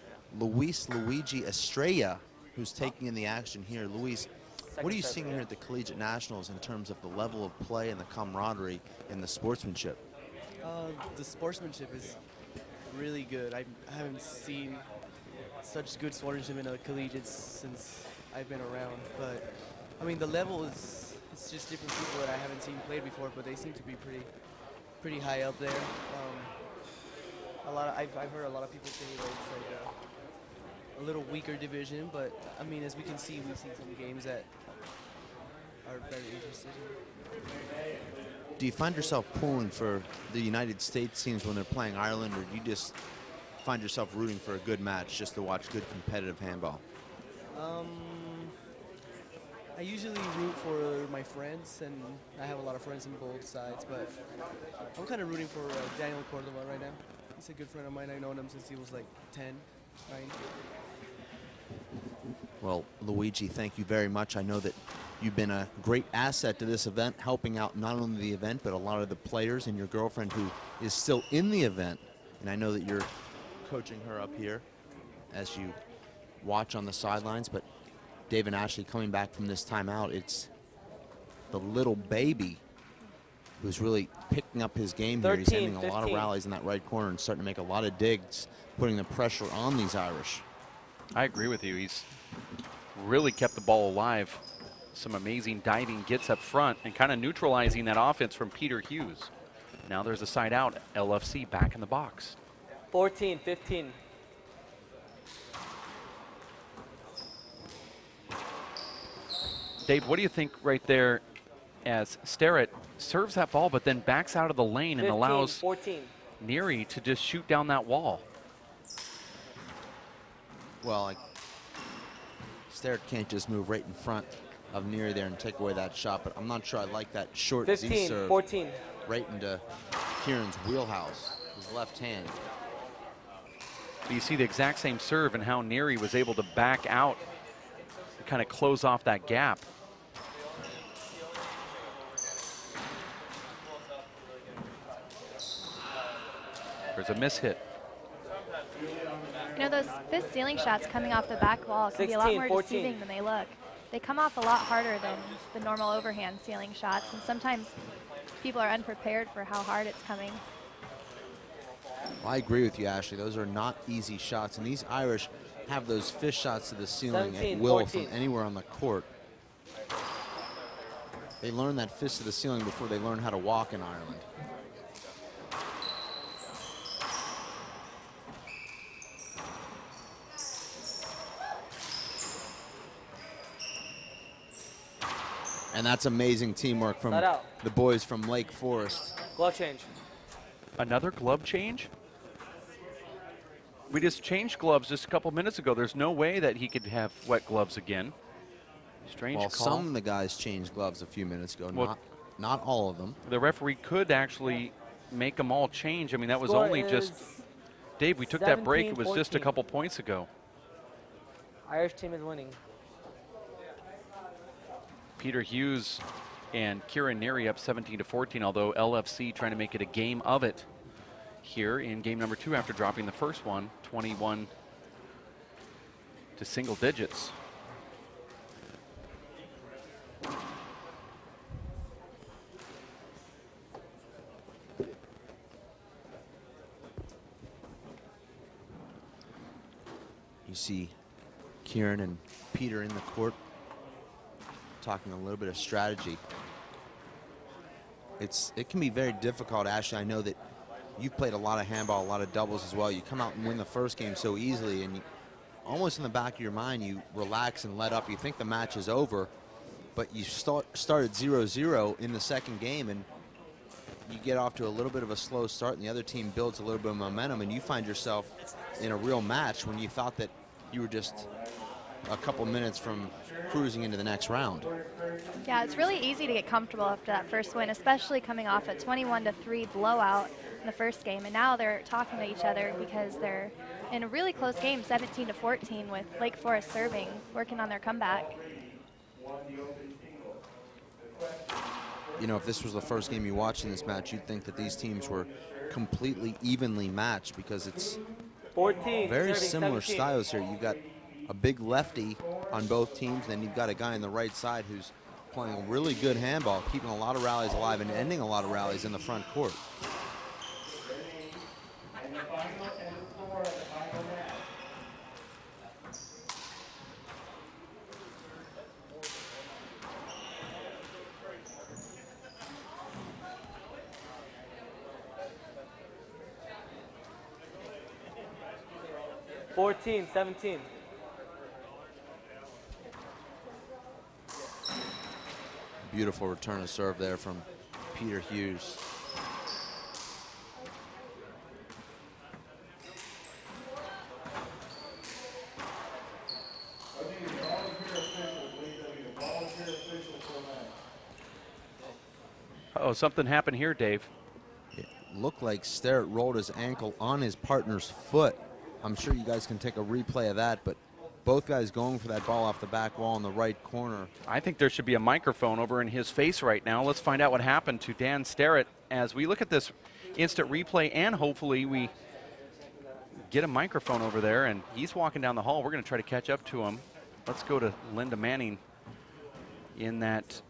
Luigi Estrella, who's taking in the action here. Luis, what are you seeing here at the Collegiate Nationals in terms of the level of play and the camaraderie and the sportsmanship? The sportsmanship is really good. I haven't seen such good sportsmanship in a collegiate since I've been around. But I mean, the level is it's just different people that I haven't seen play before, but they seem to be pretty high up there. I've heard a lot of people say that it's like a little weaker division, but I mean, as we can see, we've seen some games that are very interesting. Do you find yourself pulling for the United States teams when they're playing Ireland, or do you just find yourself rooting for a good match just to watch good competitive handball? I usually root for my friends, and I have a lot of friends on both sides, but I'm kind of rooting for Daniel Cordova right now. He's a good friend of mine. I've known him since he was like 10, 9. Well, Luigi, thank you very much. I know that you've been a great asset to this event, helping out not only the event, but a lot of the players and your girlfriend who is still in the event. And I know that you're coaching her up here as you watch on the sidelines. But Dave and Ashley, coming back from this timeout, it's the little baby who's really picking up his game here. He's 13, ending a lot of 15. rallies in that right corner and starting to make a lot of digs, putting the pressure on these Irish. I agree with you. He's really kept the ball alive. Some amazing diving gets up front and kind of neutralizing that offense from Peter Hughes. Now there's a side out. LFC back in the box. 14, 15. Dave, what do you think right there as Sterret serves that ball but then backs out of the lane 15, and allows 14. Neary to just shoot down that wall? Well, Sterret can't just move right in front of Neary there and take away that shot, but I'm not sure I like that short 15, Z serve 14. right into Kieran's wheelhouse, his left hand. But you see the exact same serve and how Neary was able to back out and kind of close off that gap. There's a miss hit. You know, those fist ceiling shots coming off the back wall can be a lot 16, more 14. deceiving than they look. They come off a lot harder than the normal overhand ceiling shots, and sometimes people are unprepared for how hard it's coming. Well, I agree with you, Ashley. Those are not easy shots, and these Irish have those fist shots to the ceiling 17, at will 14. from anywhere on the court. They learn that fist to the ceiling before they learn how to walk in Ireland. And that's amazing teamwork from the boys from Lake Forest. Glove change. Another glove change? We just changed gloves just a couple minutes ago. There's no way that he could have wet gloves again. Strange Well, call. some of the guys changed gloves a few minutes ago, Well, not all of them. The referee could actually make them all change. I mean, that was Score only just, Dave, we took that break. It was just a 17-14. couple points ago. Irish team is winning. Peter Hughes and Kieran Neary up 17-14, although LFC trying to make it a game of it here in game number 2 after dropping the first one, 21 to single digits. You see Kieran and Peter in the court talking a little bit of strategy. It can be very difficult, Ashley. I know that you've played a lot of handball, a lot of doubles as well. You come out and win the first game so easily, and almost in the back of your mind, you relax and let up. You think the match is over, but you started 0-0 in the second game, and you get off to a little bit of a slow start, and the other team builds a little bit of momentum, and you find yourself in a real match when you thought that you were just a couple minutes from cruising into the next round. Yeah, it's really easy to get comfortable after that first win, especially coming off a 21-3 blowout in the first game, and now they're talking to each other because they're in a really close game, 17-14, with Lake Forest serving, working on their comeback. You know, if this was the first game you watched in this match, you'd think that these teams were completely evenly matched, because it's 14, very serving similar 17. styles here. You've got a big lefty on both teams, then you've got a guy on the right side who's playing really good handball, keeping a lot of rallies alive and ending a lot of rallies in the front court. Fourteen, 17. Beautiful return of serve there from Peter Hughes. Oh, something happened here, Dave. It looked like Sterret rolled his ankle on his partner's foot. I'm sure you guys can take a replay of that, but both guys going for that ball off the back wall in the right corner. I think there should be a microphone over in his face right now. Let's find out what happened to Dan Sterret as we look at this instant replay, and hopefully we get a microphone over there. And he's walking down the hall. We're going to try to catch up to him. Let's go to Linda Manning in that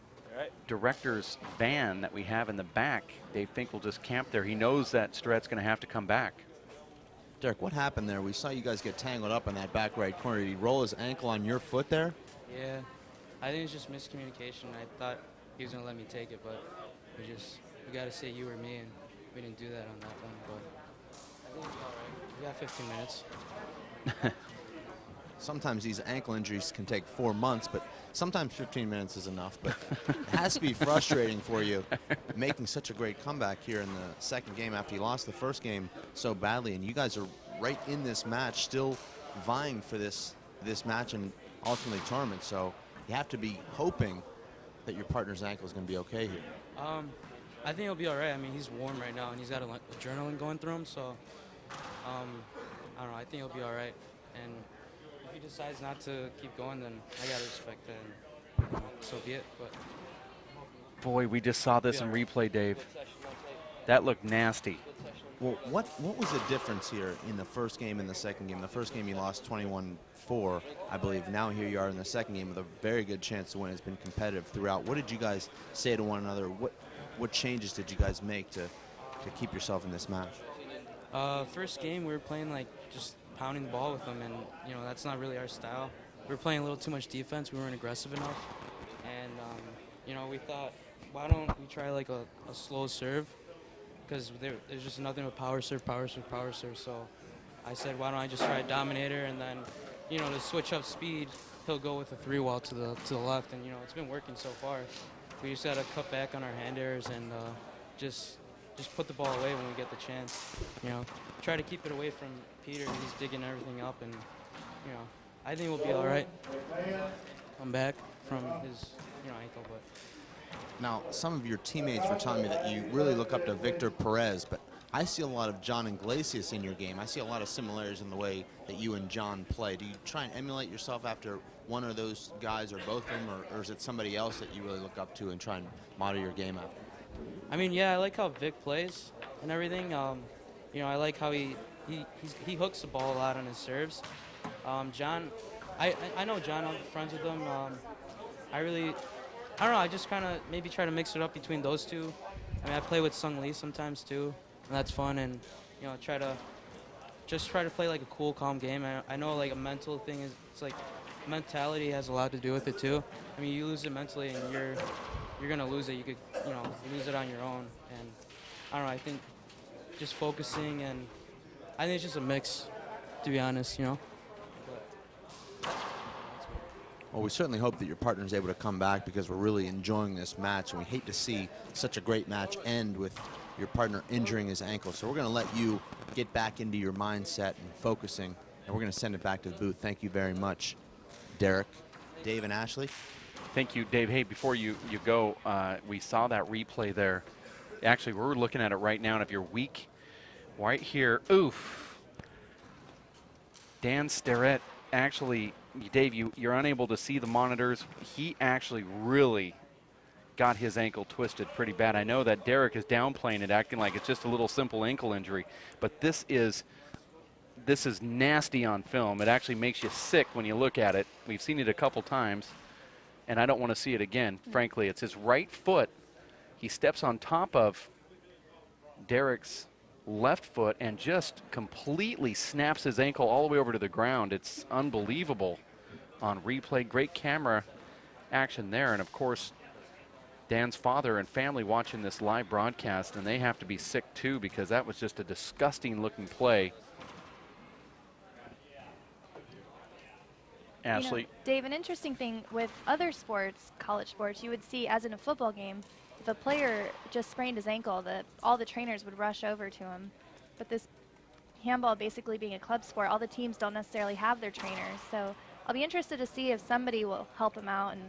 director's van that we have in the back. Dave Finkel just camped there. He knows that Sterret's going to have to come back. Derek, what happened there? We saw you guys get tangled up in that back right corner. Did he roll his ankle on your foot there? Yeah, I think it's just miscommunication. I thought he was gonna let me take it, but we got to say you or me, and we didn't do that on that one. But I think it's all right. We got 15 minutes. Sometimes these ankle injuries can take 4 months, but sometimes 15 minutes is enough. But it has to be frustrating for you making such a great comeback here in the second game after you lost the first game so badly. And you guys are right in this match, still vying for this match and ultimately tournament. So you have to be hoping that your partner's ankle is going to be okay here. I think he'll be all right. I mean, he's warm right now, and he's got adrenaline going through him. So I don't know. I think he'll be all right. And if he decides not to keep going, then I gotta respect that, and so be it. But Boy, we just saw this in replay, Dave. That looked nasty. Well, what was the difference here in the first game and the second game? The first game you lost 21-4, I believe. Now here you are in the second game with a very good chance to win. It's been competitive throughout. What did you guys say to one another? What changes did you guys make to keep yourself in this match? First game we were playing like just pounding the ball with them, and you know that's not really our style. We were playing a little too much defense. We weren't aggressive enough, and you know, we thought, why don't we try like a slow serve? Because there's just nothing but power serve, power serve, power serve. So I said, why don't I just try a dominator, and then, you know, to switch up speed, he'll go with a 3-wall to the left, and you know it's been working so far. We just got to cut back on our hand errors and just put the ball away when we get the chance. You know, try to keep it away from Peter. He's digging everything up, and you know, I think we'll be all right. I'm back from his ankle, but. Now, some of your teammates were telling me that you really look up to Victor Perez, but I see a lot of John Iglesias in your game. I see a lot of similarities in the way that you and John play. Do you try and emulate yourself after one of those guys or both of them, or is it somebody else that you really look up to and try and model your game after? I mean, yeah, I like how Vic plays and everything. You know, I like how he hooks the ball a lot on his serves. John, I know John. I'm friends with him. I don't know, I just kind of maybe try to mix it up between those two. I mean, I play with Sung Lee sometimes too, and that's fun, and, you know, try to play like a cool, calm game. I know like a mental thing it's like mentality has a lot to do with it too. I mean, you lose it mentally and you're going to lose it. You could, you know, lose it on your own, and I don't know, I think just focusing, and I think it's just a mix, to be honest, you know. Well, we certainly hope that your partner is able to come back because we're really enjoying this match, and we hate to see such a great match end with your partner injuring his ankle. So we're going to let you get back into your mindset and focusing, and we're going to send it back to the booth. Thank you very much, Derek, Dave, and Ashley. Thank you, Dave. Hey, before you go, we saw that replay there. Actually, we're looking at it right now, and if you're weak, right here, oof. Dan Sterret, actually, Dave, you're unable to see the monitors. He actually really got his ankle twisted pretty bad. I know that Derek is downplaying it, acting like it's just a little simple ankle injury, but this is nasty on film. It actually makes you sick when you look at it. We've seen it a couple times, and I don't want to see it again, frankly. It's his right foot. He steps on top of Derek's left foot and just completely snaps his ankle all the way over to the ground. It's unbelievable on replay. Great camera action there. And of course, Dan's father and family watching this live broadcast, and they have to be sick too because that was just a disgusting looking play. Ashley. You know, Dave, an interesting thing with other sports, college sports, you would see, as in a football game, if a player just sprained his ankle, all the trainers would rush over to him. But this handball basically being a club sport, all the teams don't necessarily have their trainers. So I'll be interested to see if somebody will help him out and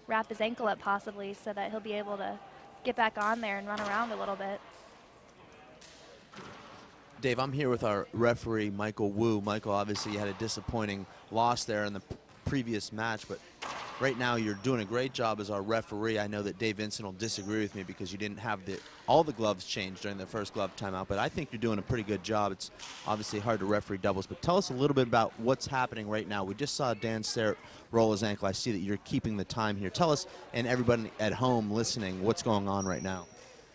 wrap his ankle up possibly so that he'll be able to get back on there and run around a little bit. Dave, I'm here with our referee, Michael Wu. Michael, obviously you had a disappointing loss there in the previous match, but right now you're doing a great job as our referee. I know that Dave Vincent will disagree with me because you didn't have all the gloves changed during the first glove timeout, but I think you're doing a pretty good job. It's obviously hard to referee doubles, but tell us a little bit about what's happening right now. We just saw Dan Sterret roll his ankle. I see that you're keeping the time here. Tell us, and everybody at home listening, what's going on right now.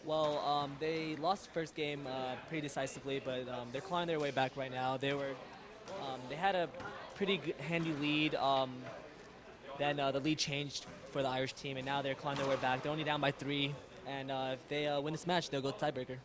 Well, they lost the first game pretty decisively, but they're clawing their way back right now. They had a pretty good, handy lead. Then the lead changed for the Irish team, and now they're clawing their way back. They're only down by 3, and if they win this match, they'll go tiebreaker.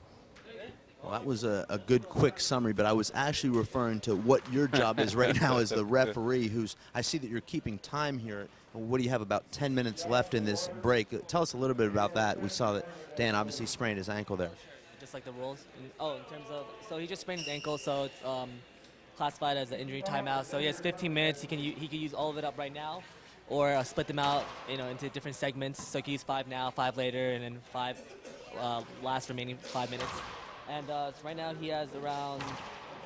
Well, that was a good, quick summary, but I was actually referring to what your job is right now as the referee, I see that you're keeping time here. What do you have, about 10 minutes left in this break? Tell us a little bit about that. We saw that Dan obviously sprained his ankle there. Just like the rules? In terms of, so he just sprained his ankle, so it's classified as an injury timeout. So he has 15 minutes. He can use all of it up right now, or split them out, into different segments. So he can use 5 now, 5 later, and then 5 last remaining 5 minutes. And so right now he has around,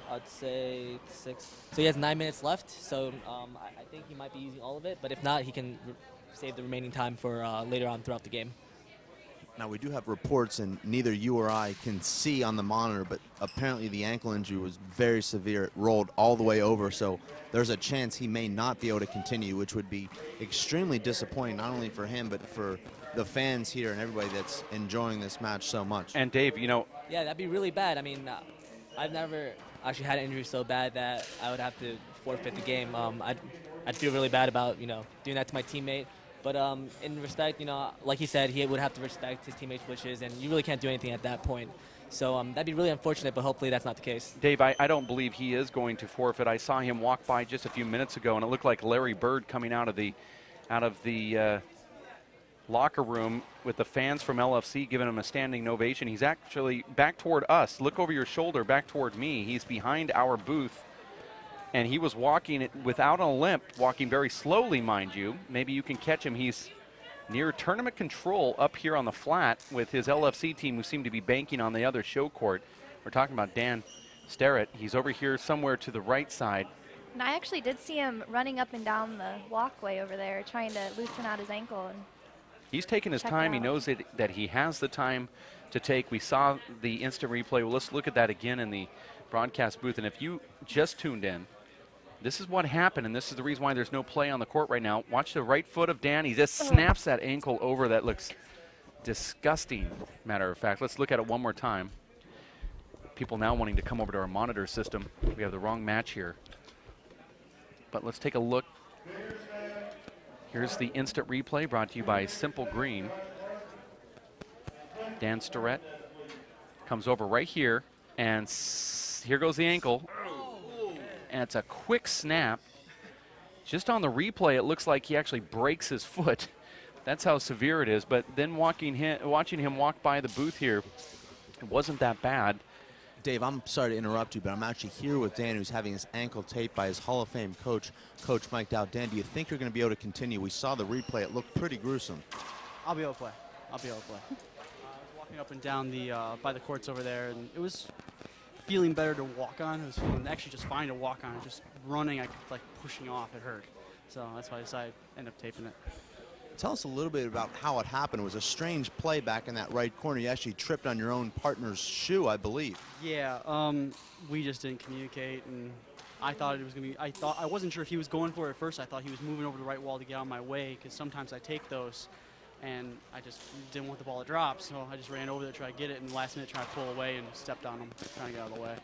I'd say 6. So he has 9 minutes left. So I think he might be using all of it. But if not, he can save the remaining time for later on throughout the game. Now, we do have reports, and neither you or I can see on the monitor, but apparently the ankle injury was very severe. It rolled all the way over, so there's a chance he may not be able to continue, which would be extremely disappointing, not only for him, but for the fans here and everybody that's enjoying this match so much. And Dave, Yeah, that'd be really bad. I mean, I've never actually had an injury so bad that I would have to forfeit the game. I'd feel really bad about, doing that to my teammate. But in respect, like he said, he would have to respect his teammates' wishes, and you really can't do anything at that point. So that'd be really unfortunate, but hopefully that's not the case. Dave, I don't believe he is going to forfeit. I saw him walk by just a few minutes ago, and it looked like Larry Bird coming out of the locker room with the fans from LFC giving him a standing ovation. He's actually back toward us. Look over your shoulder, back toward me. He's behind our booth. And he was walking without a limp, walking very slowly, mind you. Maybe you can catch him. He's near tournament control up here on the flat with his LFC team, who seem to be banking on the other show court. We're talking about Dan Sterret. He's over here somewhere to the right side. And I actually did see him running up and down the walkway over there, trying to loosen out his ankle. And he's taking his time. He knows that he has the time to take. We saw the instant replay. Well, let's look at that again in the broadcast booth. And if you just tuned in, this is what happened, and this is the reason why there's no play on the court right now. Watch the right foot of Dan. He just snaps that ankle over. That looks disgusting, matter of fact. Let's look at it one more time. People now wanting to come over to our monitor system. We have the wrong match here. But let's take a look. Here's the instant replay brought to you by Simple Green. Dan Sterret comes over right here, and here goes the ankle. And it's a quick snap. Just on the replay, it looks like he actually breaks his foot. That's how severe it is. But then watching him walk by the booth here, it wasn't that bad. Dave, I'm sorry to interrupt you, but I'm actually here with Dan, who's having his ankle taped by his Hall of Fame coach, Coach Mike Dow. Dan, do you think you're going to be able to continue? We saw the replay. It looked pretty gruesome. I'll be able to play. I'll be able to play. I was walking up and down by the courts over there, and it was feeling better to walk on. It was feeling actually just fine to walk on. Just running, I kept like pushing off. It hurt. So that's why I decided to end up taping it. Tell us a little bit about how it happened. It was a strange play back in that right corner. You actually tripped on your own partner's shoe, I believe. Yeah, we just didn't communicate, and I thought it was going to be, I wasn't sure if he was going for it at first. I thought he was moving over the right wall to get out of my way, because sometimes I take those, and I just didn't want the ball to drop, so I just ran over there to try to get it, and last minute try to pull away and stepped on him, trying to get out of the way.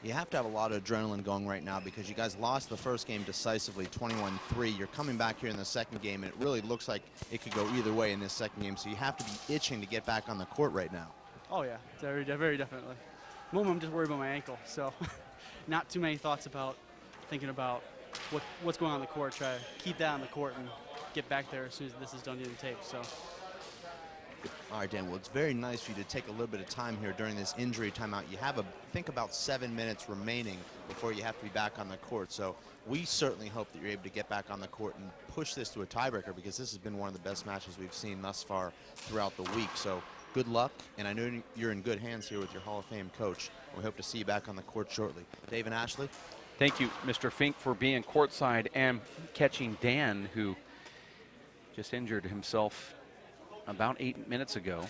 You have to have a lot of adrenaline going right now because you guys lost the first game decisively, 21-3. You're coming back here in the second game, and it really looks like it could go either way in this second game, so you have to be itching to get back on the court right now. Oh, yeah, very, very definitely. At the moment, I'm just worried about my ankle, so not too many thoughts about thinking about what's going on in the court. Try to keep that on the court and get back there as soon as this is done getting taped. So. All right, Dan, well, it's very nice for you to take a little bit of time here during this injury timeout. You have, I think, about 7 minutes remaining before you have to be back on the court. So we certainly hope that you're able to get back on the court and push this to a tiebreaker, because this has been one of the best matches we've seen thus far throughout the week. So good luck, and I know you're in good hands here with your Hall of Fame coach. We hope to see you back on the court shortly. Dave and Ashley? Thank you, Mr. Fink, for being courtside and catching Dan, who just injured himself about 8 minutes ago.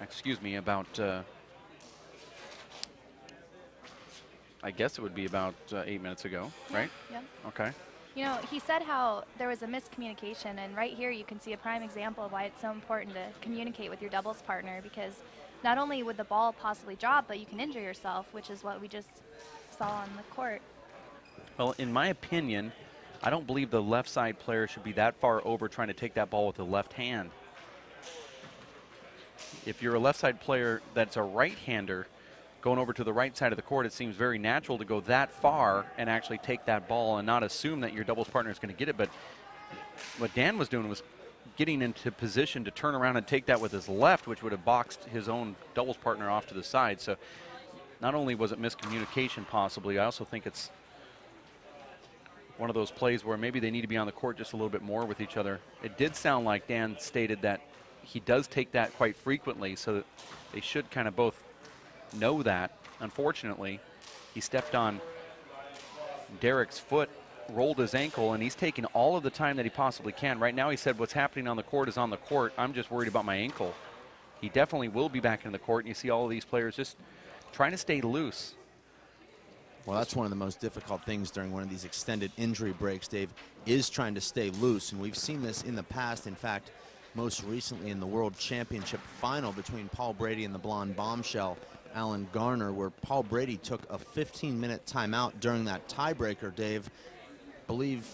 Excuse me, about, I guess it would be about 8 minutes ago, right? Yeah. Okay. You know, he said how there was a miscommunication, and right here you can see a prime example of why it's so important to communicate with your doubles partner, because not only would the ball possibly drop, but you can injure yourself, which is what we just saw on the court. Well, in my opinion, I don't believe the left side player should be that far over trying to take that ball with the left hand. If you're a left side player that's a right-hander going over to the right side of the court, it seems very natural to go that far and actually take that ball and not assume that your doubles partner is going to get it. But what Dan was doing was getting into position to turn around and take that with his left, which would have boxed his own doubles partner off to the side. So not only was it miscommunication possibly, I also think it's one of those plays where maybe they need to be on the court just a little bit more with each other. It did sound like Dan stated that he does take that quite frequently, so that they should kind of both know that. Unfortunately, he stepped on Derek's foot, rolled his ankle, and he's taking all of the time that he possibly can. Right now he said what's happening on the court is on the court. I'm just worried about my ankle. He definitely will be back in the court, and you see all of these players just trying to stay loose. Well, that's one of the most difficult things during one of these extended injury breaks, Dave, is trying to stay loose. And we've seen this in the past. In fact, most recently in the World Championship final between Paul Brady and the blonde bombshell, Alan Garner, where Paul Brady took a 15-minute timeout during that tiebreaker, Dave. Believe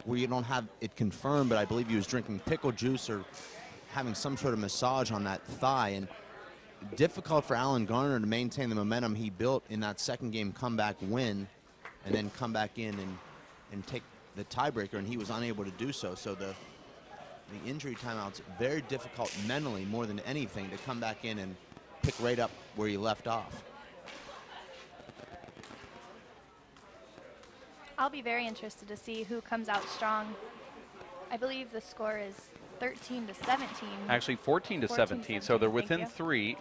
we don't have it confirmed, but I believe he was drinking pickle juice or having some sort of massage on that thigh. And difficult for Alan Garner to maintain the momentum he built in that second game comeback win and then come back in and take the tiebreaker, and he was unable to do so. So the injury timeout's very difficult mentally more than anything to come back in and pick right up where you left off. I'll be very interested to see who comes out strong. I believe the score is 13-17. Actually 14-17, so they're within 3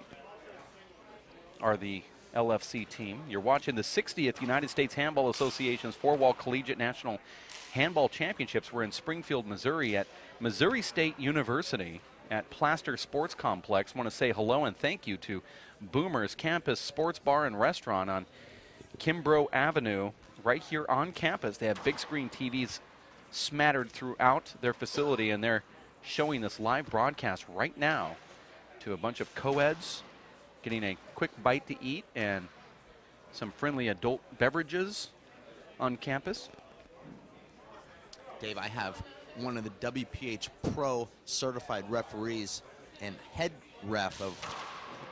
are the LFC team. You're watching the 60th United States Handball Association's 4-wall collegiate national handball championships. We're in Springfield, Missouri at Missouri State University at Plaster Sports Complex. Want to say hello and thank you to Boomer's Campus Sports Bar and Restaurant on Kimbrough Avenue right here on campus. They have big screen TVs smattered throughout their facility, and they're showing this live broadcast right now to a bunch of co-eds getting a quick bite to eat and some friendly adult beverages on campus. Dave, I have one of the WPH Pro certified referees and head ref of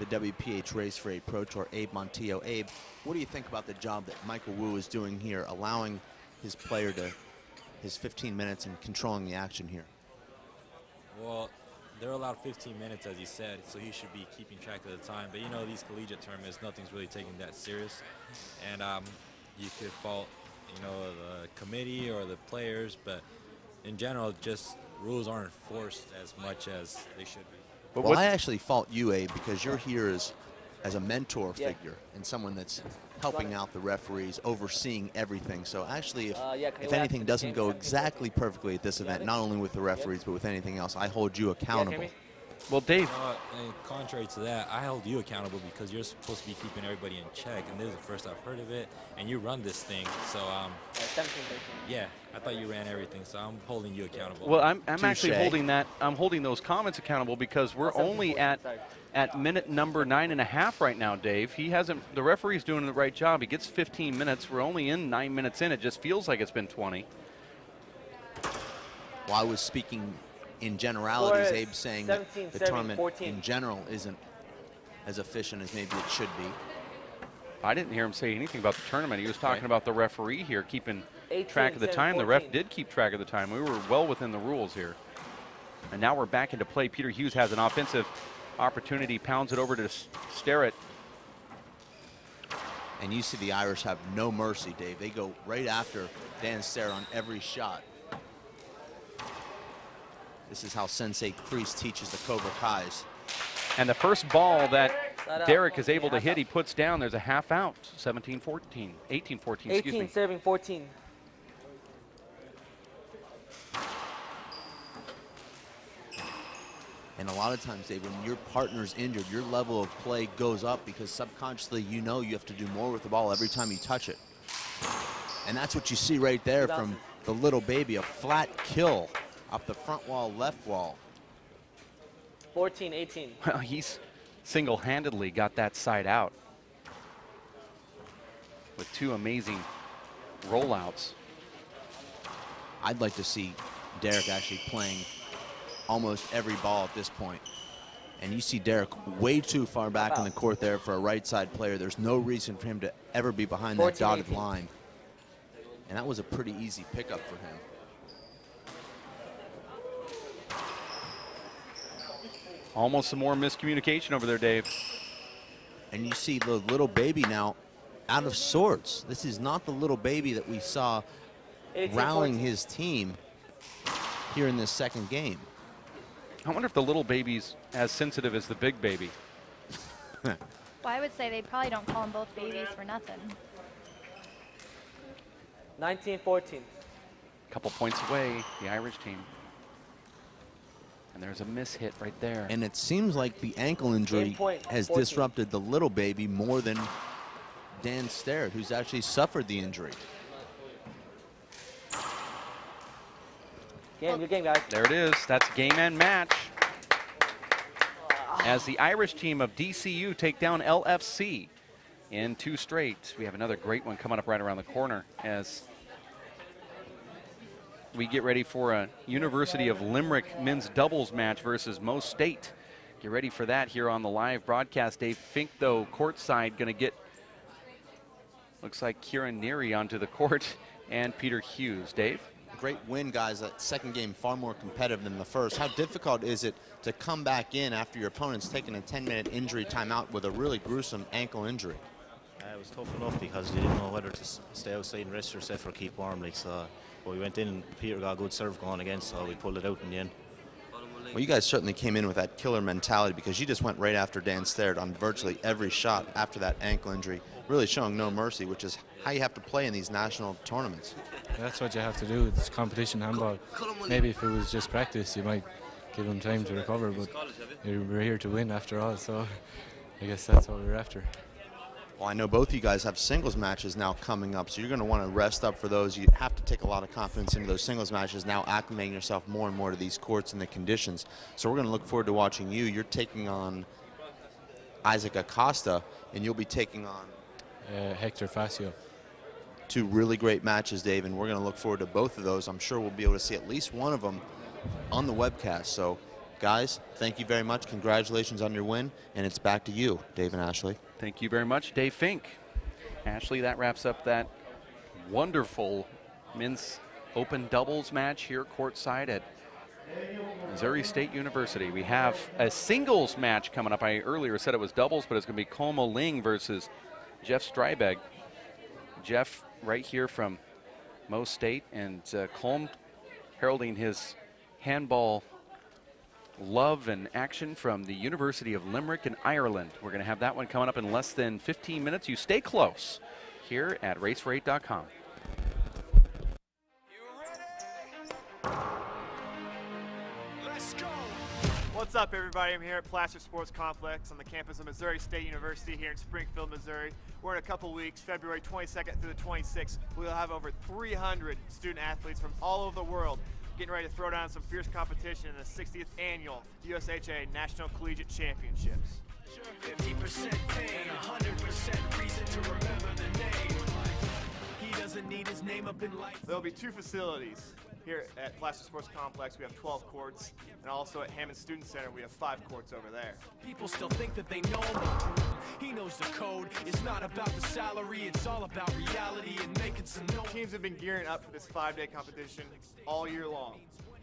the WPH Race for 8 Pro Tour, Abe Montillo. Abe, what do you think about the job that Michael Wu is doing here, allowing his player to his 15 minutes and controlling the action here? Well, they're allowed 15 minutes, as he said, so he should be keeping track of the time. But you know, these collegiate tournaments, nothing's really taken that serious, and you could fault, you know, the committee or the players, but in general, just rules aren't enforced as much as they should be. But well, I actually fault you, Abe, because you're here as a mentor figure and someone that's helping out the referees, overseeing everything. So actually, if anything doesn't go exactly perfectly at this event, not only with the referees, but with anything else, I hold you accountable. Well, Dave. And contrary to that, I held you accountable because you're supposed to be keeping everybody in check, and this is the first I've heard of it, and you run this thing, so yeah, I thought you ran everything, so I'm holding you accountable. Well, I'm actually holding that. I'm holding those comments accountable because we're only at minute number 9.5 right now, Dave. He hasn't. The referee's doing the right job. He gets 15 minutes. We're only in 9 minutes in. It just feels like it's been 20. Well, I was speaking in generalities, Abe, saying that the tournament in general isn't as efficient as maybe it should be. I didn't hear him say anything about the tournament. He was talking about the referee here keeping track of the time. The ref did keep track of the time. We were well within the rules here. And now we're back into play. Peter Hughes has an offensive opportunity, pounds it over to Sterret. And you see the Irish have no mercy, Dave. They go right after Dan Sterret on every shot. This is how Sensei Kreese teaches the Cobra Kais. And the first ball that Derek is able to hit, he puts down. There's a half out. 17-14, 18-14, excuse me. 18-14. And a lot of times, Dave, when your partner's injured, your level of play goes up because subconsciously you know you have to do more with the ball every time you touch it. And that's what you see right there from the little baby, a flat kill up the front wall, left wall. 14-18. Well, he's single-handedly got that side out with two amazing rollouts. I'd like to see Derek actually playing almost every ball at this point. And you see Derek way too far back in the court there for a right side player. There's no reason for him to ever be behind that dotted line. And that was a pretty easy pickup for him. Almost some more miscommunication over there, Dave. And you see the little baby now out of sorts. This is not the little baby that we saw rallying his team here in this second game. I wonder if the little baby's as sensitive as the big baby. Well, I would say they probably don't call them both babies for nothing. 19-14. Couple points away, the Irish team. And there's a miss hit right there. And it seems like the ankle injury has disrupted the little baby more than Dan Sterret, who's actually suffered the injury. Good game, guys. There it is. That's game and match. As the Irish team of DCU take down LFC in 2 straight. We have another great one coming up right around the corner as we get ready for a University of Limerick men's doubles match versus Mo State. Get ready for that here on the live broadcast. Dave Fink, though, courtside, going to get, looks like Kieran Neary onto the court and Peter Hughes. Dave? Great win, guys. That second game far more competitive than the first. How difficult is it to come back in after your opponent's taken a 10-minute injury timeout with a really gruesome ankle injury? It was tough enough because we didn't know whether to stay outside and rest yourself or keep warm. Like, so, but we went in and Peter got a good serve going again, so we pulled it out in the end. Well, you guys certainly came in with that killer mentality because you just went right after Dan Sterret on virtually every shot after that ankle injury, really showing no mercy, which is how you have to play in these national tournaments. That's what you have to do. It's competition handball. Maybe if it was just practice, you might give them time to recover, but we're here to win after all, so I guess that's what we're after. Well, I know both of you guys have singles matches now coming up, so you're going to want to rest up for those. You have to take a lot of confidence into those singles matches, now acclimating yourself more and more to these courts and the conditions. So we're going to look forward to watching you. You're taking on Isaac Acosta, and you'll be taking on Hector Facio. 2 really great matches, Dave, and we're going to look forward to both of those. I'm sure we'll be able to see at least one of them on the webcast. So, guys, thank you very much. Congratulations on your win, and it's back to you, Dave and Ashley. Thank you very much, Dave Fink. Ashley, that wraps up that wonderful men's open doubles match here courtside at Missouri State University. We have a singles match coming up. I earlier said it was doubles, but it's going to be Como Ling versus Jeff Strybeg. Jeff right here from Mo State, and Colm heralding his handball love and action from the University of Limerick in Ireland. We're going to have that one coming up in less than 15 minutes. You stay close here at racefor8.com. What's up, everybody? I'm here at Placer Sports Complex on the campus of Missouri State University here in Springfield, Missouri. We're in a couple weeks, February 22nd through the 26th. We'll have over 300 student athletes from all over the world getting ready to throw down some fierce competition in the 60th annual USHA National Collegiate Championships. 50% pain, 100% reason to remember the name. He doesn't need his name up in lights. There'll be 2 facilities. Here at Placer Sports Complex, we have 12 courts, and also at Hammond Student Center, we have 5 courts over there. People still think that they know him. He knows the code. It's not about the salary, it's all about reality and making some noise. Teams have been gearing up for this 5-day competition all year long.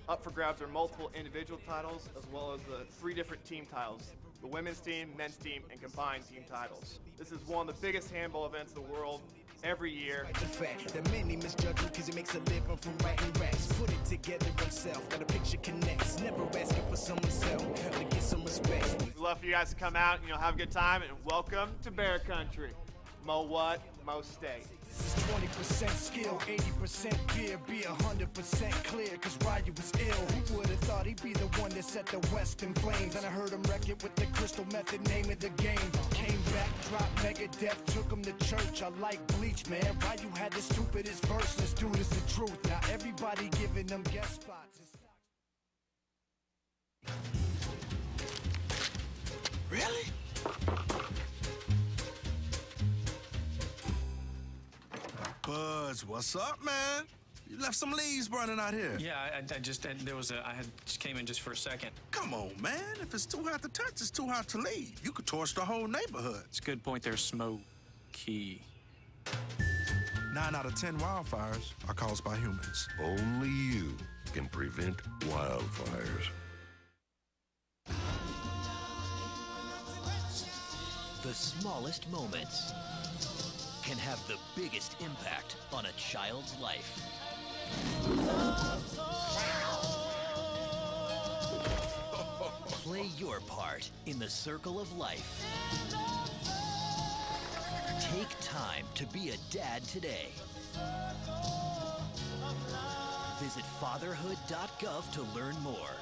Up for grabs are multiple individual titles, as well as the 3 different team titles: the women's team, men's team, and combined team titles. This is one of the biggest handball events in the world. Every year. The fact that many misjudge him because he makes a living from writing raps. Put it together himself, got a picture connects. Never asking for someone's help to get some respect. We'd love for you guys to come out, have a good time, and welcome to Bear Country. Mo what? Mo State. This is 20% skill, 80% fear, be 100% clear, cause Ryu was ill. Who would've thought he'd be the one that set the West in flames? And I heard him wreck it with the crystal method, name of the game. Came back, dropped Megadeth, took him to church. I like Bleach, man. Ryu had the stupidest verse, let's do this the truth. Now everybody giving them guest spots. Really? Buzz, what's up, man? You left some leaves burning out here. Yeah, I just came in just for a second. Come on, man. If it's too hot to touch, it's too hot to leave. You could torch the whole neighborhood. It's a good point there, Smokey. 9 out of 10 wildfires are caused by humans. Only you can prevent wildfires. The smallest moments can have the biggest impact on a child's life. Play your part in the circle of life. Take time to be a dad today. Visit fatherhood.gov to learn more.